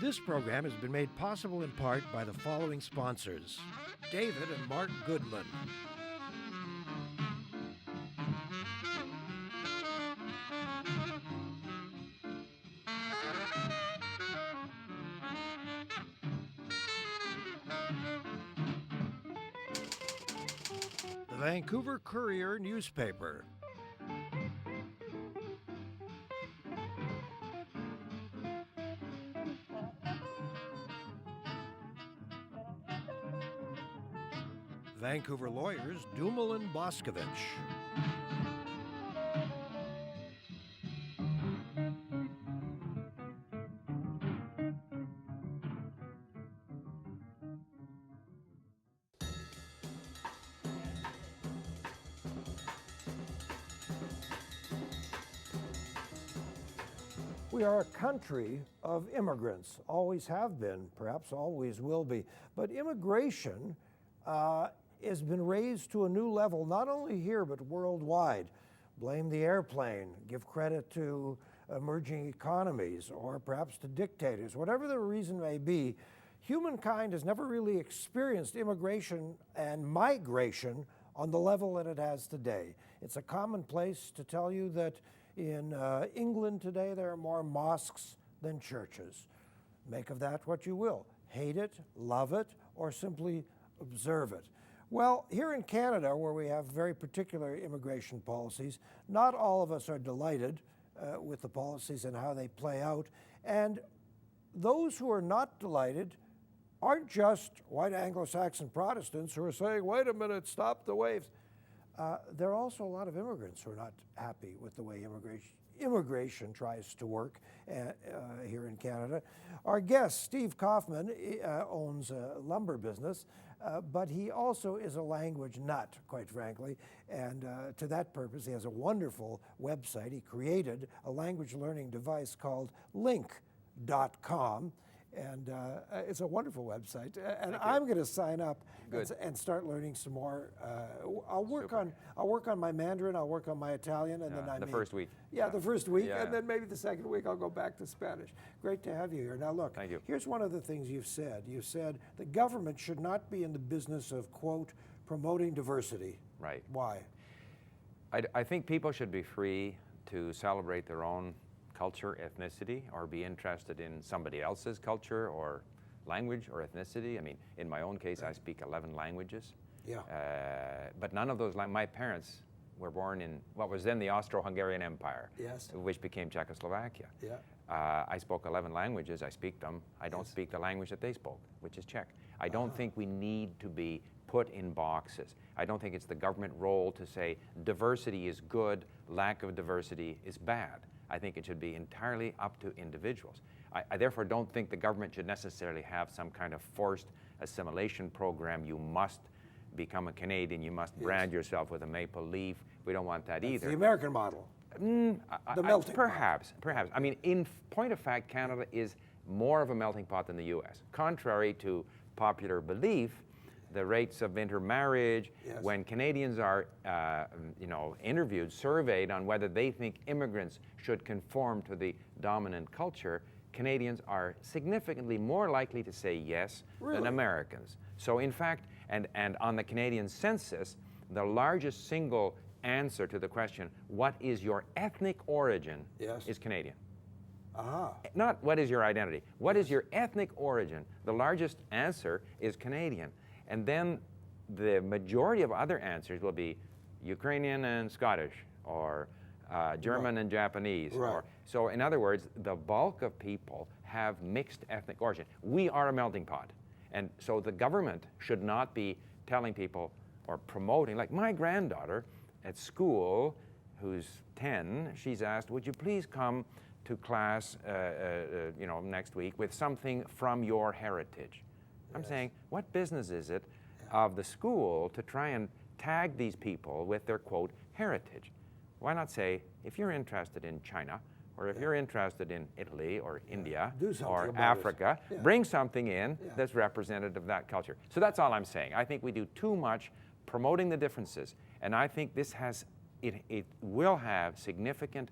This program has been made possible in part by the following sponsors: David and Mark Goodman, the Vancouver Courier newspaper, Vancouver lawyers Dumoulin Boscovich, We are a country of immigrants, always have been, perhaps always will be. But immigration has been raised to a new level, not only here, but worldwide. Blame the airplane, give credit to emerging economies, or perhaps to dictators. Whatever the reason may be, humankind has never really experienced immigration and migration on the level that it has today. It's a commonplace to tell you that in England today, there are more mosques than churches. Make of that what you will. Hate it, love it, or simply observe it. Well, here in Canada, where we have very particular immigration policies, not all of us are delighted with the policies and how they play out. And those who are not delighted aren't just white Anglo-Saxon Protestants who are saying, wait a minute, stop the waves. There are also a lot of immigrants who are not happy with the way immigration tries to work here in Canada. Our guest, Steve Kaufmann, owns a lumber business, but he also is a language nut, quite frankly. And to that purpose, he has a wonderful website. He created a language learning device called Link.com. And it's a wonderful website, and I'm going to sign up and start learning some more. I'll work on my Mandarin. I'll work on my Italian, and then the first week. Yeah, the first week, and then maybe the second week I'll go back to Spanish. Great to have you here. Now, look. Thank you. Here's one of the things you've said. You said the government should not be in the business of, quote, promoting diversity. Right. Why? I think people should be free to celebrate their own culture, ethnicity, or be interested in somebody else's culture or language or ethnicity. I mean, in my own case, I speak 11 languages. Yeah. But none of those, my parents were born in what was then the Austro-Hungarian Empire, Yes. which became Czechoslovakia. Yeah. I spoke 11 languages, I speak them. I don't speak the language that they spoke, which is Czech. I don't think we need to be put in boxes. I don't think it's the government role to say diversity is good, lack of diversity is bad. I think it should be entirely up to individuals. I therefore don't think the government should necessarily have some kind of forced assimilation program. You must become a Canadian, you must brand yourself with a maple leaf. We don't want that either. The American model. The melting perhaps. I mean, in point of fact, Canada is more of a melting pot than the U.S. Contrary to popular belief, the rates of intermarriage, when Canadians are interviewed, surveyed on whether they think immigrants should conform to the dominant culture, Canadians are significantly more likely to say yes than Americans. So in fact, and on the Canadian census, the largest single answer to the question, what is your ethnic origin, is Canadian. Not what is your identity. What is your ethnic origin? The largest answer is Canadian. And then the majority of other answers will be Ukrainian and Scottish, or German and Japanese. So in other words, the bulk of people have mixed ethnic origin. We are a melting pot. And so the government should not be telling people or promoting, like my granddaughter at school, who's 10, she's asked, would you please come to class next week with something from your heritage? I'm saying, what business is it of the school to try and tag these people with their, quote, heritage? Why not say, if you're interested in China, or if you're interested in Italy or India or Africa, bring something in that's representative of that culture. So that's all I'm saying. I think we do too much promoting the differences, and I think this it will have significant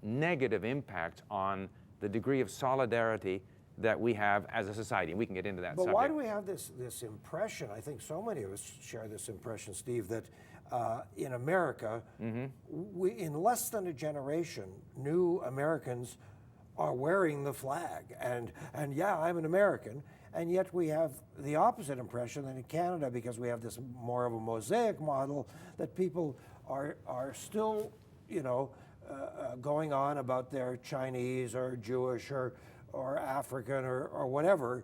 negative impacts on the degree of solidarity that we have as a society. And we can get into that But subject. why do we have this impression, I think so many of us share this impression, Steve, that in America, we, in less than a generation, new Americans are wearing the flag. And yeah, I'm an American. And yet we have the opposite impression that in Canada, because we have this more of a mosaic model, that people are still, you know, going on about their Chinese or Jewish or African or whatever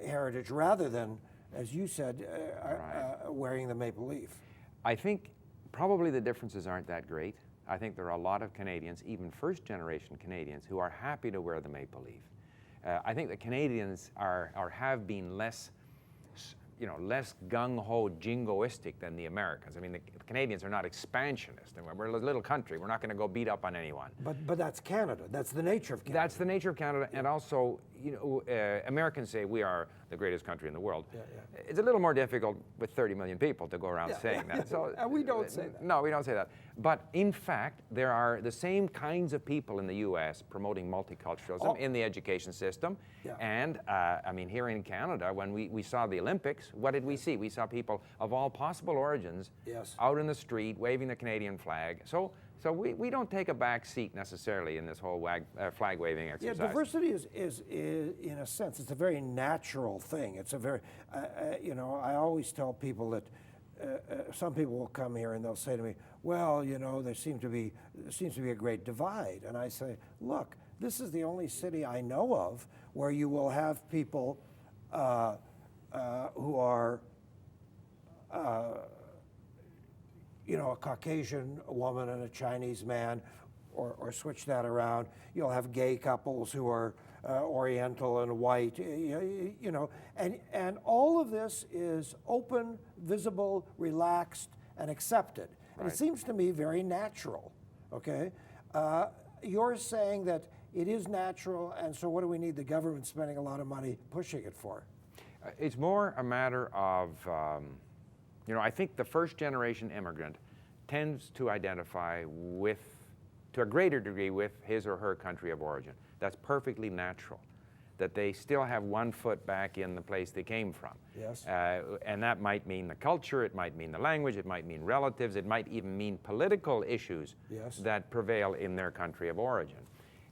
heritage, rather than, as you said, wearing the maple leaf. I think probably the differences aren't that great. I think there are a lot of Canadians, even first-generation Canadians, who are happy to wear the maple leaf. I think the Canadians have been less, you know, less gung-ho jingoistic than the Americans. I mean, the Canadians are not expansionist. And we're a little country. We're not going to go beat up on anyone. But that's Canada. That's the nature of Canada. That's the nature of Canada. And also, you know, Americans say we are the greatest country in the world. It's a little more difficult with 30 million people to go around saying that. So, and we don't say that. No, we don't say that. But in fact, there are the same kinds of people in the U.S. promoting multiculturalism in the education system. And I mean, here in Canada, when we saw the Olympics, what did we see? We saw people of all possible origins out in the street waving the Canadian flag. So we don't take a back seat necessarily in this whole flag waving exercise. Yeah, diversity is in a sense, it's a very natural thing. It's a very, you know, I always tell people that some people will come here and they'll say to me, well, you know, there seems to be a great divide. And I say, look, this is the only city I know of where you will have people who are, you know, a Caucasian woman and a Chinese man, or switch that around. You'll have gay couples who are Oriental and white, you know, and all of this is open, visible, relaxed, and accepted. And it seems to me very natural, okay? You're saying that it is natural, and so what do we need the government spending a lot of money pushing it for? It's more a matter of, you know, I think the first generation immigrant tends to identify with, to a greater degree, with his or her country of origin. That's perfectly natural, that they still have one foot back in the place they came from. Yes. And that might mean the culture, it might mean the language, it might mean relatives, it might even mean political issues that prevail in their country of origin.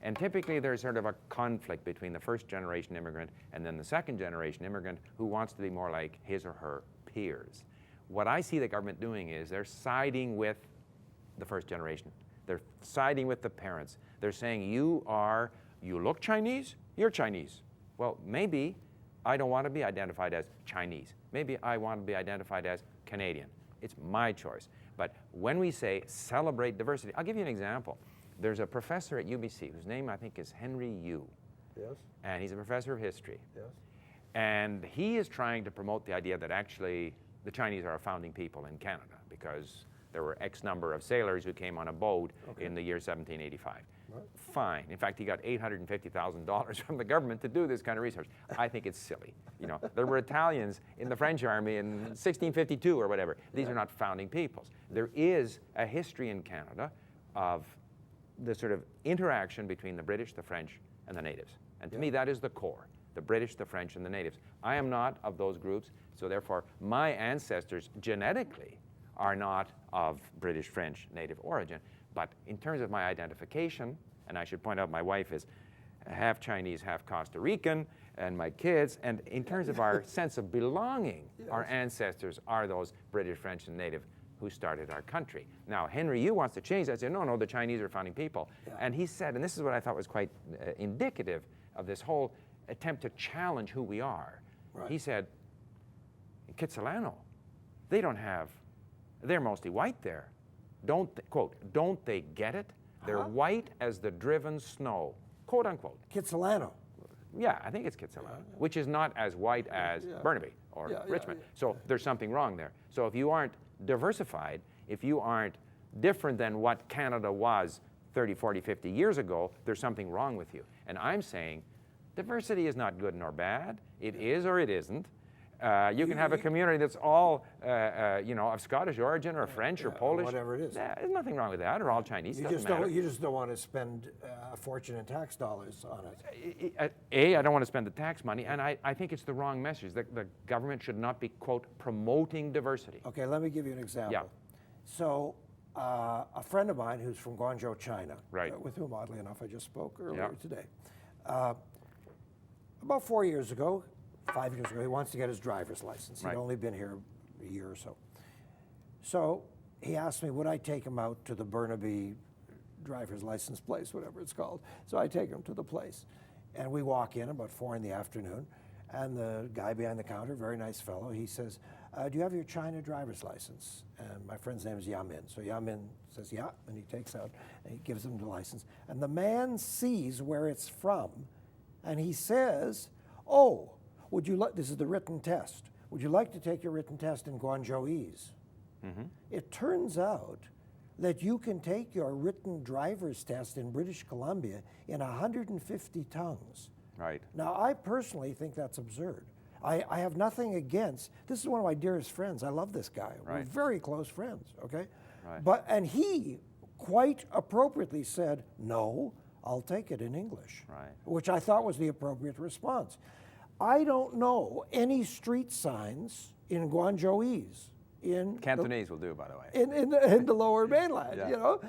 And typically there's sort of a conflict between the first generation immigrant and then the second generation immigrant who wants to be more like his or her peers. What I see the government doing is they're siding with the first generation. They're siding with the parents. They're saying, you look Chinese, you're Chinese. Well, maybe I don't want to be identified as Chinese. Maybe I want to be identified as Canadian. It's my choice. But when we say celebrate diversity, I'll give you an example. There's a professor at UBC whose name I think is Henry Yu. Yes. And he's a professor of history. Yes. And he is trying to promote the idea that actually the Chinese are a founding people in Canada because there were X number of sailors who came on a boat in the year 1785. Right. Fine. In fact, he got $850,000 from the government to do this kind of research. I think it's silly. You know, there were Italians in the French army in 1652 or whatever. These are not founding peoples. There is a history in Canada of the sort of interaction between the British, the French, and the natives. And to me, that is the core. The British, the French, and the natives. I am not of those groups, so therefore my ancestors genetically are not of British, French, native origin. But in terms of my identification, and I should point out my wife is half Chinese, half Costa Rican, and my kids, and in terms of our sense of belonging, our ancestors are those British, French, and native who started our country. Now, Henry Yu wants to change that. I said, no, the Chinese are founding people. And he said, and this is what I thought was quite indicative of this whole attempt to challenge who we are. Right. He said, in Kitsilano, they're mostly white there. Quote, don't they get it? They're white as the driven snow, quote unquote. Kitsilano. Yeah, I think it's Kitsilano, which is not as white as Burnaby or Richmond. So there's something wrong there. So if you aren't diversified, if you aren't different than what Canada was 30, 40, 50 years ago, there's something wrong with you. And I'm saying diversity is not good nor bad. It is or it isn't. You can have a community that's all, of Scottish origin or French or Polish. Whatever it is. There's nothing wrong with that, or all Chinese. You just don't want to spend a fortune in tax dollars on it. I don't want to spend the tax money, and I think it's the wrong message. The government should not be, quote, promoting diversity. Okay, let me give you an example. Yeah. So a friend of mine who's from Guangzhou, China, right. With whom, oddly enough, I just spoke earlier today. About 4 years ago, 5 years ago, he wants to get his driver's license. He'd only been here a year or so. So he asked me, would I take him out to the Burnaby driver's license place, whatever it's called. So I take him to the place. And we walk in about 4 in the afternoon, and the guy behind the counter, very nice fellow, he says, do you have your China driver's license? And my friend's name is Yamin. So Yamin says, yeah, and he takes out, and he gives him the license. And the man sees where it's from, and he says, oh, would you like, this is the written test, would you like to take your written test in Guangzhouese? Mm-hmm. It turns out that you can take your written driver's test in British Columbia in 150 tongues. Right. Now, I personally think that's absurd. I have nothing against, this is one of my dearest friends. I love this guy. Right. We're very close friends, okay? Right. And he quite appropriately said, no, I'll take it in English, right. Which I thought was the appropriate response. I don't know any street signs in Guangzhouese. Cantonese will do, by the way. In the lower mainland, yeah. you know,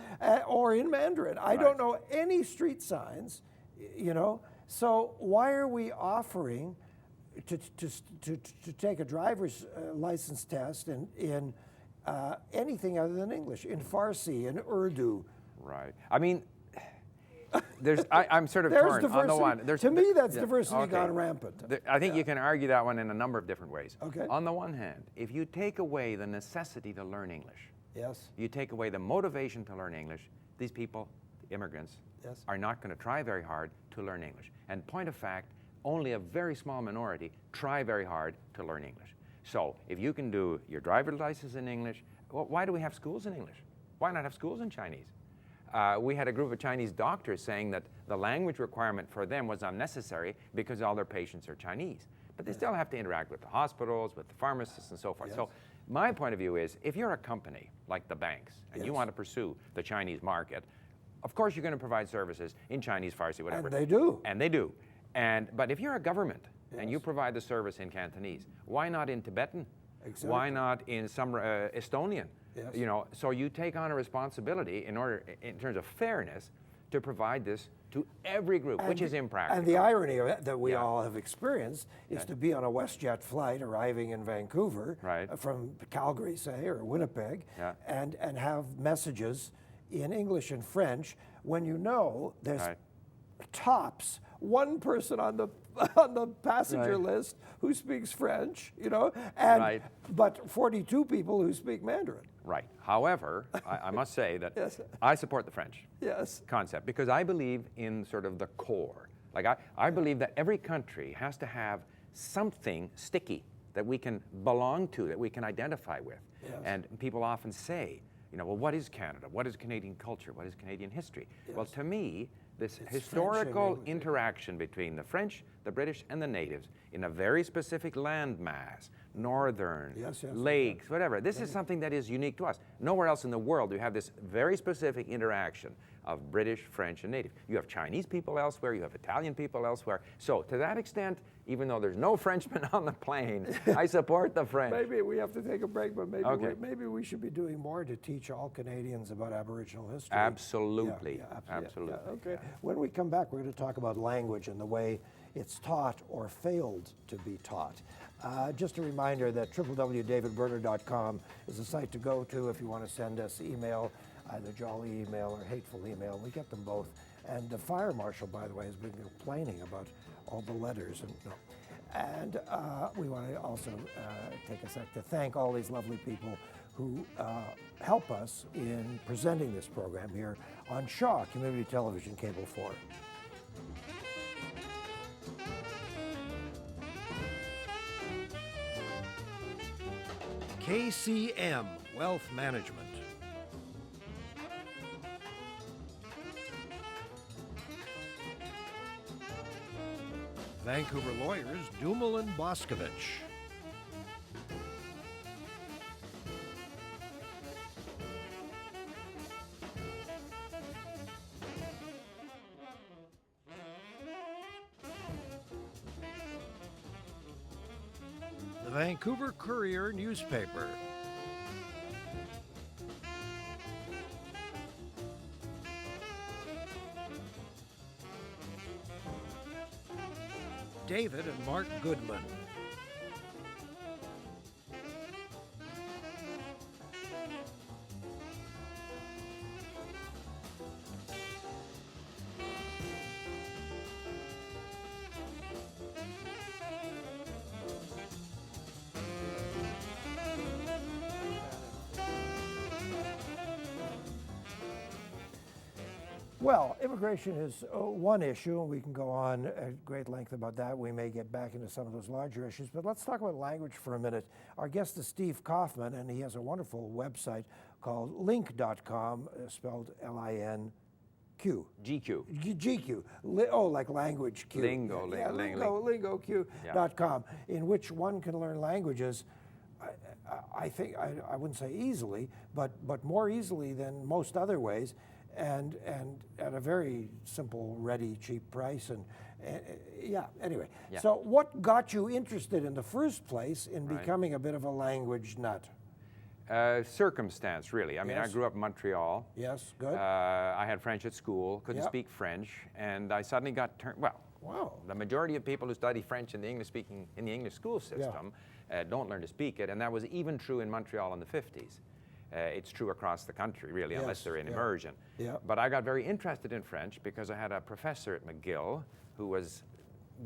or in Mandarin. I don't know any street signs, you know. So why are we offering to take a driver's license test in anything other than English, in Farsi, in Urdu? Right. I mean, I'm sort of torn diversity. on the one. To me, that's diversity gone rampant. I think you can argue that one in a number of different ways. Okay. On the one hand, if you take away the necessity to learn English, yes, you take away the motivation to learn English, these people, the immigrants, are not going to try very hard to learn English. And point of fact, only a very small minority try very hard to learn English. So if you can do your driver's license in English, well, why do we have schools in English? Why not have schools in Chinese? We had a group of Chinese doctors saying that the language requirement for them was unnecessary because all their patients are Chinese. But they still have to interact with the hospitals, with the pharmacists, and so forth. Yes. So my point of view is, if you're a company like the banks and you want to pursue the Chinese market, of course you're going to provide services in Chinese, Farsi, whatever. And they do. And they do. But if you're a government and you provide the service in Cantonese, why not in Tibetan? Exactly. Why not in some Estonian? Yes. You know, so you take on a responsibility in terms of fairness, to provide this to every group, which is impractical. And the irony of it that we all have experienced is to be on a WestJet flight arriving in Vancouver from Calgary, say, or Winnipeg, and have messages in English and French when you know there's tops one person on the passenger list who speaks French, you know, and but 42 people who speak Mandarin. Right. However, I must say that I support the French concept because I believe in sort of the core. Like I believe that every country has to have something sticky that we can belong to, that we can identify with. Yes. And people often say, you know, well, what is Canada? What is Canadian culture? What is Canadian history? Yes. Well, to me, this historical interaction between the French, the British, and the natives in a very specific landmass, northern, lakes, whatever. This is something that is unique to us. Nowhere else in the world do you have this very specific interaction of British, French, and native. You have Chinese people elsewhere, you have Italian people elsewhere. So to that extent, even though there's no Frenchmen on the plane, I support the French. Maybe we have to take a break, but maybe we should be doing more to teach all Canadians about Aboriginal history. Absolutely. Absolutely. Okay. When we come back, we're going to talk about language and the way it's taught or failed to be taught. Just a reminder that www.davidberner.com is the site to go to if you want to send us email, either jolly email or hateful email. We get them both. And the fire marshal, by the way, has been complaining about all the letters. And we want to also take a sec to thank all these lovely people who help us in presenting this program here on Shaw Community Television Cable 4. KCM Wealth Management. Vancouver lawyers Dumel and Boscovich. Vancouver Courier newspaper. David and Mark Goodman. Well, immigration is one issue, and we can go on at great length about that. We may get back into some of those larger issues, but let's talk about language for a minute. Our guest is Steve Kaufmann, and he has a wonderful website called link.com, spelled L-I-N-Q. GQ. GQ. Like language Q. Lingo. Lingoq.com, in which one can learn languages. I think, I wouldn't say easily, but more easily than most other ways. And at a very simple, ready, cheap price. And anyway. Yeah. So what got you interested in the first place in becoming a bit of a language nut? Circumstance, really. I mean, I grew up in Montreal. Yes, good. I had French at school, couldn't speak French, and I suddenly got turned, wow. The majority of people who study French in the English school system don't learn to speak it, and that was even true in Montreal in the 50s. It's true across the country, really, unless they're in immersion. Yeah. But I got very interested in French because I had a professor at McGill who was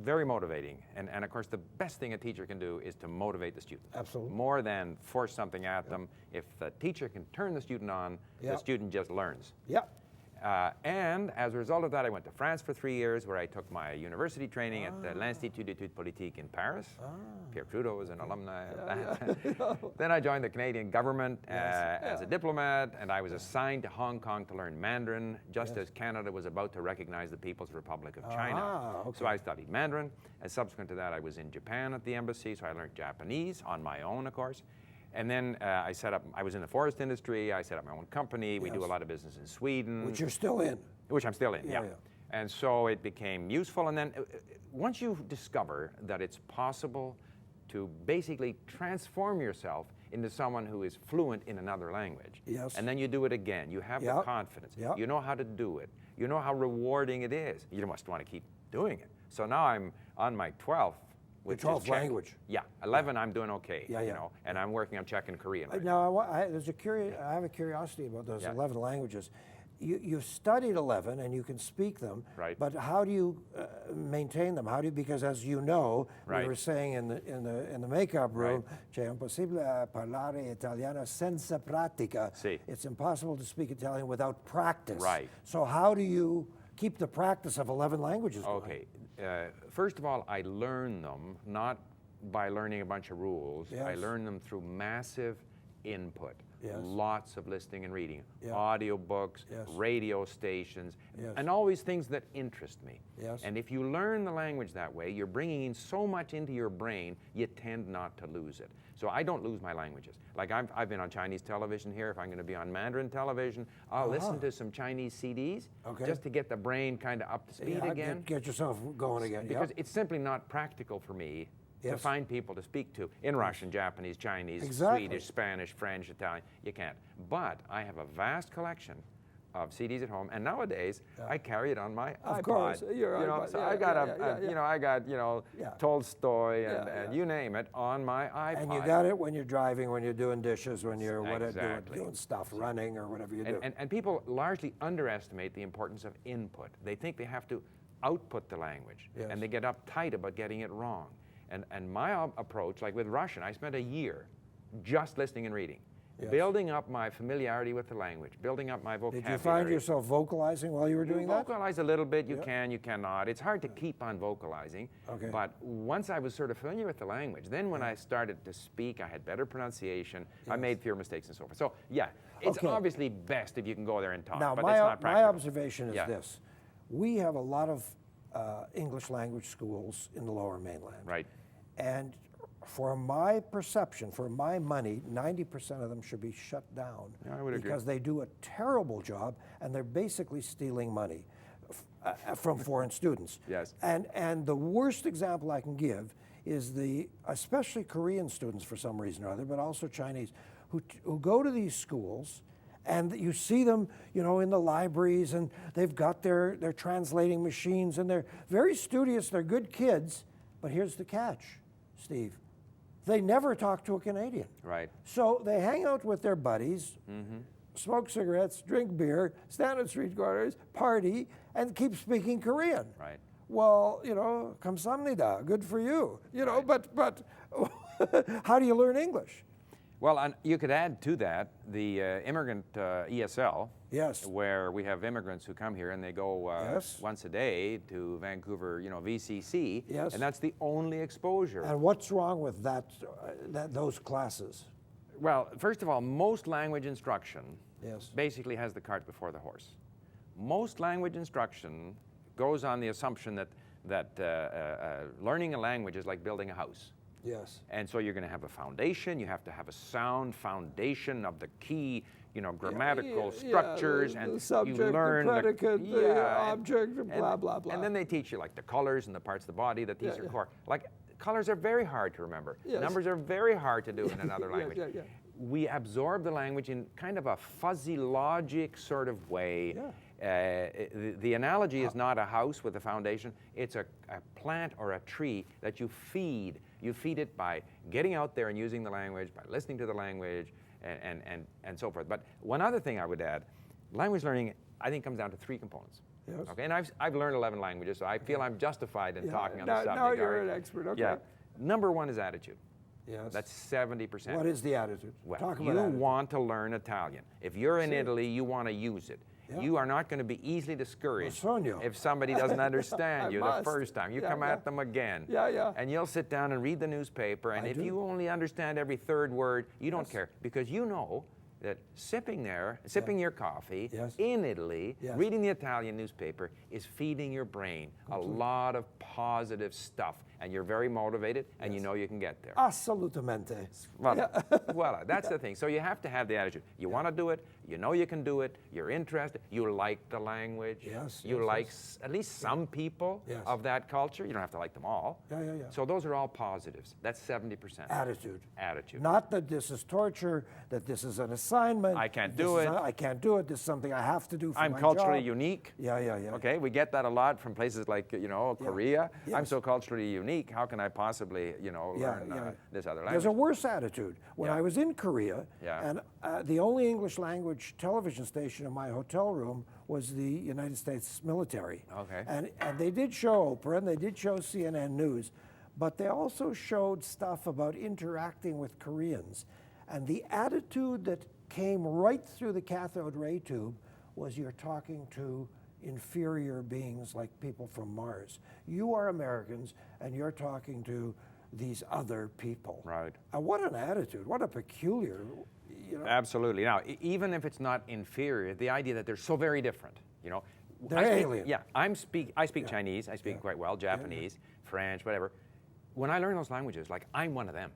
very motivating. And of course, the best thing a teacher can do is to motivate the student. Absolutely. More than force something at them. If the teacher can turn the student on, the student just learns. Yeah. And as a result of that, I went to France for 3 years, where I took my university training at l'Institut d'études politiques in Paris. Pierre Trudeau was an alumni of that. Then I joined the Canadian government as a diplomat, and I was assigned to Hong Kong to learn Mandarin, just as Canada was about to recognize the People's Republic of China. So I studied Mandarin, and subsequent to that, I was in Japan at the embassy, so I learned Japanese on my own, of course. And then I was in the forest industry, I set up my own company, we do a lot of business in Sweden. Which you're still in. Which I'm still in, yeah. And so it became useful, and then once you discover that it's possible to basically transform yourself into someone who is fluent in another language, and then you do it again, you have the confidence, you know how to do it, you know how rewarding it is, you must want to keep doing it. So now I'm on my 12th. Which 12th language. Yeah, 11 I'm doing okay, you know, and I'm working on Czech and Korean right now. I have a curiosity about those 11 languages. You studied 11 and you can speak them, but how do you maintain them? How do you, because as you know, we were saying in the makeup room, c'è impossibile parlare italiano senza pratica. It's impossible to speak Italian without practice. So how do you keep the practice of 11 languages going? Okay. First of all, I learn them not by learning a bunch of rules. I learn them through massive input. Lots of listening and reading, audio books, radio stations, and always things that interest me. And if you learn the language that way, you're bringing in so much into your brain, you tend not to lose it. So I don't lose my languages. Like I've been on Chinese television here. If I'm going to be on Mandarin television, I'll listen to some Chinese CDs just to get the brain kind of up to speed again. Get yourself going again. Because it's simply not practical for me to find people to speak to in Russian, Japanese, Chinese, Swedish, Spanish, French, Italian. You can't. But I have a vast collection of CDs at home, and nowadays I carry it on my iPod. Of course, so I got Tolstoy and you name it on my iPod. And you got it when you're driving, when you're doing dishes, when you're doing stuff, running or whatever you do. And people largely underestimate the importance of input. They think they have to output the language, and they get uptight about getting it wrong. And my approach, like with Russian, I spent a year just listening and reading. Building up my familiarity with the language, building up my vocabulary. Did you find yourself vocalizing while you were doing that? Vocalize a little bit, you can, you cannot. It's hard to keep on vocalizing. But once I was sort of familiar with the language, then when I started to speak, I had better pronunciation, I made fewer mistakes and so forth. So yeah, it's obviously best if you can go there and talk, but it's not practical. My observation is this. We have a lot of English language schools in the Lower Mainland. And for my perception, for my money, 90% of them should be shut down because they do a terrible job and they're basically stealing money from foreign students. And the worst example I can give is especially Korean students for some reason or other, but also Chinese, who go to these schools, and you see them, you know, in the libraries, and they've got their translating machines, and they're very studious, they're good kids, but here's the catch, Steve. They never talk to a Canadian. Right. So they hang out with their buddies, smoke cigarettes, drink beer, stand at street corners, party, and keep speaking Korean. Right. Well, you know, 감사합니다, good for you. You know, but how do you learn English? Well, and you could add to that the immigrant ESL, Yes. where we have immigrants who come here and they go Yes. once a day to Vancouver, you know, VCC, Yes. and that's the only exposure. And what's wrong with those classes? Well, first of all, most language instruction Yes. basically has the cart before the horse. Most language instruction goes on the assumption that learning a language is like building a house. Yes. And so you're going to have a foundation. You have to have a sound foundation of the key, you know, grammatical structures, the and subject, you learn the predicate, the object, and, blah, blah, blah. And then they teach you like the colors and the parts of the body that these are core. Like colors are very hard to remember. Yes. Numbers are very hard to do in another language. Yeah. We absorb the language in kind of a fuzzy logic sort of way. Yeah. The analogy is not a house with a foundation. It's a plant or a tree that you feed. You feed it by getting out there and using the language, by listening to the language, and so forth. But one other thing I would add, language learning, I think, comes down to 3 components. Yes. Okay, and I've learned 11 languages, so I feel I'm justified in talking on the subject. Now you're all right? an expert, okay. Yeah. Number 1 is attitude. Yes. That's 70%. What is the attitude? Well, Talk about you attitude. want to learn Italian. If you're in Italy, you want to use it. Yeah. You are not going to be easily discouraged Sogno. if somebody doesn't understand you the must. first time. You Yeah, come yeah. at them again. Yeah. And you'll sit down and read the newspaper, and I if do. you only understand every 3rd word, you don't care, because you know that sipping your coffee Yes. in Italy, Yes. reading the Italian newspaper is feeding your brain a lot of positive stuff, and you're very motivated, and you know you can get there. Assolutamente. Voila, that's the thing. So you have to have the attitude. You want to do it, you know you can do it, you're interested, you like the language, Yes, you yes, like yes. at least some people Yes. of that culture. You don't have to like them all. Yeah. So those are all positives. That's 70%. Attitude. Attitude. Not that this is torture, that this is an assignment. I can't this do is it. I can't do it. This is something I have to do for I'm my culturally job. unique. Yeah. Okay, we get that a lot from places like, you know, Korea. Yes. I'm so culturally unique. How can I possibly, you know, learn this other language? There's a worse attitude. When Yeah. I was in Korea, Yeah. and the only English language television station in my hotel room was the United States military. Okay. And they did show Oprah, and they did show CNN News, but they also showed stuff about interacting with Koreans. And the attitude that came right through the cathode ray tube was you're talking to inferior beings like people from Mars. You are Americans, and you're talking to these other people. Right. What an attitude! What a peculiar, you know. Absolutely. Now, even if it's not inferior, the idea that they're so very different, you know. They're alien. Yeah, I speak Chinese. I speak quite well, Japanese, French, whatever. When I learn those languages, like, I'm one of them.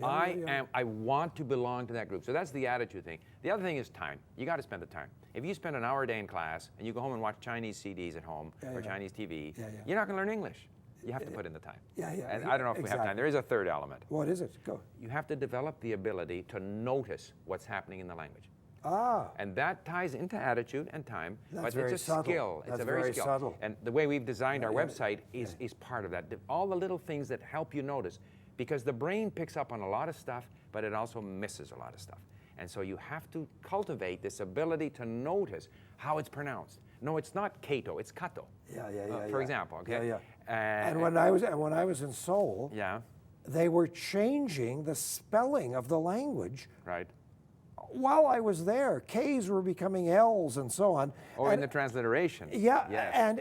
I want to belong to that group. So that's the attitude thing. The other thing is time. You got to spend the time. If you spend an hour a day in class and you go home and watch Chinese CDs at home or Chinese TV, you're not going to learn English. You have to put in the time. And I don't know if we have time. There is a third element. What is it? Go. You have to develop the ability to notice what's happening in the language. Ah. And that ties into attitude and time, That's but very it's a subtle. skill. It's That's a very very skill. subtle. And the way we've designed our website is part of that. All the little things that help you notice, because the brain picks up on a lot of stuff, but it also misses a lot of stuff. And so you have to cultivate this ability to notice how it's pronounced. No, it's not Kato, it's Kato. For example, okay? And when I was in Seoul, they were changing the spelling of the language. Right. While I was there, K's were becoming L's and so on. Or in the transliteration. Yeah, Yes.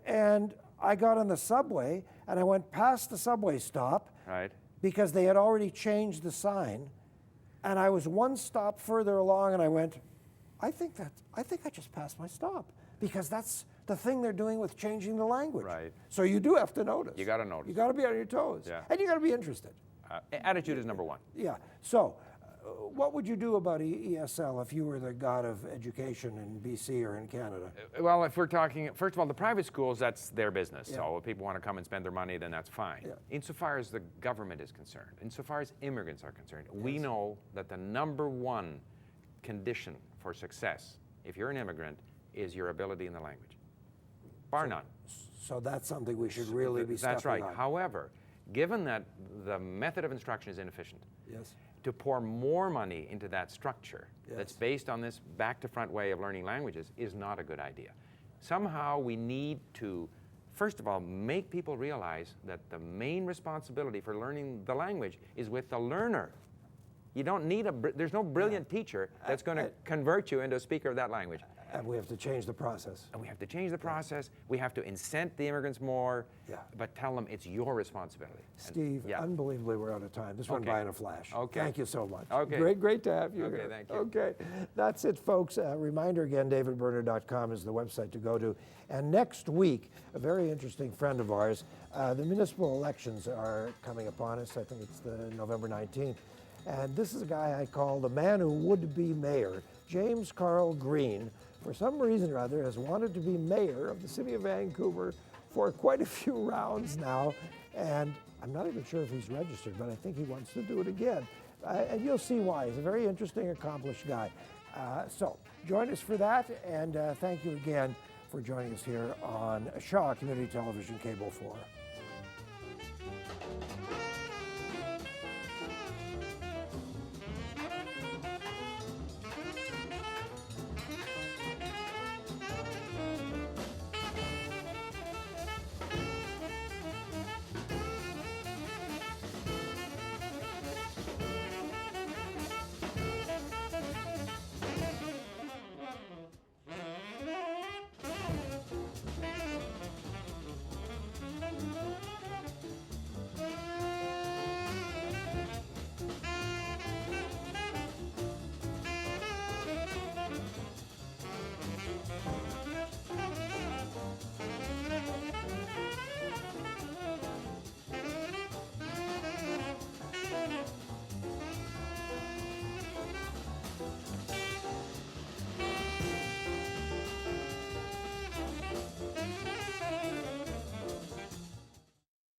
and I got on the subway, and I went past the subway stop. Right. Because they had already changed the sign, and I was one stop further along, and I went, I think I just passed my stop, because that's the thing they're doing with changing the language. Right. So you do have to notice. You got to notice. You got to be on your toes. Yeah. And you got to be interested. Attitude is number 1. Yeah. So what would you do about ESL if you were the god of education in BC or in Canada? Well, if we're talking, first of all, the private schools, that's their business. Yeah. So if people want to come and spend their money, then that's fine. Yeah. Insofar as the government is concerned, insofar as immigrants are concerned, we know that the number one condition for success, if you're an immigrant, is your ability in the language. Bar none. So that's something we should really be stepping That's right. on. However, given that the method of instruction is inefficient, Yes. to pour more money into that structure that's based on this back-to-front way of learning languages is not a good idea. Somehow we need to, first of all, make people realize that the main responsibility for learning the language is with the learner. You don't need there's no brilliant teacher that's going to convert you into a speaker of that language. And we have to change the process. And we have to change the process. We have to incent the immigrants more, but tell them it's your responsibility. Steve, unbelievably, we're out of time. This went by in a flash. Okay. Thank you so much. Okay. Great to have you Okay, here. thank you. Okay, that's it, folks. Reminder again, davidberner.com is the website to go to. And next week, a very interesting friend of ours, the municipal elections are coming upon us. I think it's the November 19th. And this is a guy I call the man who would be mayor, James Carl Green. For some reason or other, has wanted to be mayor of the city of Vancouver for quite a few rounds now. And I'm not even sure if he's registered, but I think he wants to do it again. And you'll see why. He's a very interesting, accomplished guy. So join us for that, and thank you again for joining us here on Shaw Community Television Cable 4.